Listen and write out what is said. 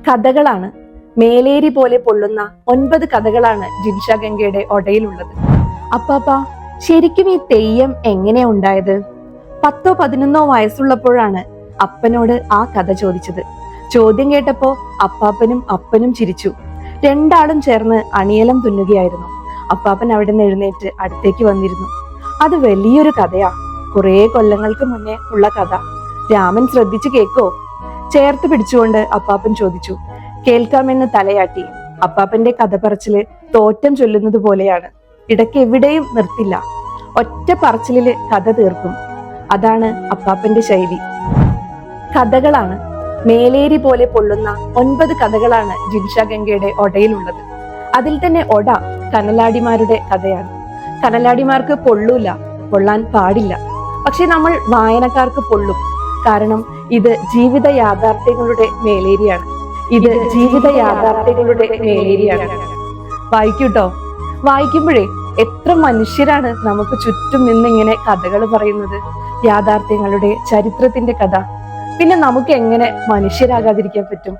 കഥകളാണ്. മേലേരി പോലെ പൊള്ളുന്ന 9 കഥകളാണ് ജിൻഷ ഗംഗയുടെ ഒടയിലുള്ളത്. അപ്പാപ്പ, ശരിക്കും ഈ തെയ്യം എങ്ങനെയാ ഉണ്ടായത്? 10ഓ 11ഓ വയസ്സുള്ളപ്പോഴാണ് അപ്പനോട് ആ കഥ ചോദിച്ചത്. ചോദ്യം കേട്ടപ്പോ അപ്പാപ്പനും അപ്പനും ചിരിച്ചു. രണ്ടാളും ചേർന്ന് അണിയലം തുന്നുകയായിരുന്നു. അപ്പാപ്പൻ അവിടെ നിന്ന് എഴുന്നേറ്റ് അടുത്തേക്ക് വന്നിരുന്നു. അത് വലിയൊരു കഥയാ, കുറെ കൊല്ലങ്ങൾക്ക് മുന്നേ ഉള്ള കഥ. രാമൻ ശ്രദ്ധിച്ചു കേക്കോ? ചേർത്ത് പിടിച്ചുകൊണ്ട് അപ്പാപ്പൻ ചോദിച്ചു. കേൾക്കാമെന്ന് തലയാട്ടി. അപ്പാപ്പന്റെ കഥ പറച്ചില് തോറ്റം ചൊല്ലുന്നത് പോലെയാണ്. ഇടയ്ക്ക് എവിടെയും നിർത്തില്ല. ഒറ്റ പറച്ചിലില് കഥ തീർക്കും. അതാണ് അപ്പാപ്പന്റെ ശൈലി. കഥകളാണ്. മേലേരി പോലെ പൊള്ളുന്ന 9 കഥകളാണ് ജിൻഷ ഗംഗയുടെ ഒടയിലുള്ളത്. അതിൽ തന്നെ ഒട കനലാടിമാരുടെ കഥയാണ്. കനലാടിമാർക്ക് പൊള്ളൂല, പൊള്ളാൻ പാടില്ല. പക്ഷെ നമ്മൾ വായനക്കാർക്ക് പൊള്ളും. കാരണം ഇത് ജീവിത യാഥാർത്ഥ്യങ്ങളുടെ മേലേരിയാണ്. വായിക്കൂട്ടോ. വായിക്കുമ്പോഴേ എത്ര മനുഷ്യരാണ് നമുക്ക് ചുറ്റും നിന്നിങ്ങനെ കഥകൾ പറയുന്നത്. യാഥാർത്ഥ്യങ്ങളുടെ, ചരിത്രത്തിന്റെ കഥ. പിന്നെ നമുക്ക് എങ്ങനെ മനുഷ്യരാകാതിരിക്കാൻ പറ്റും?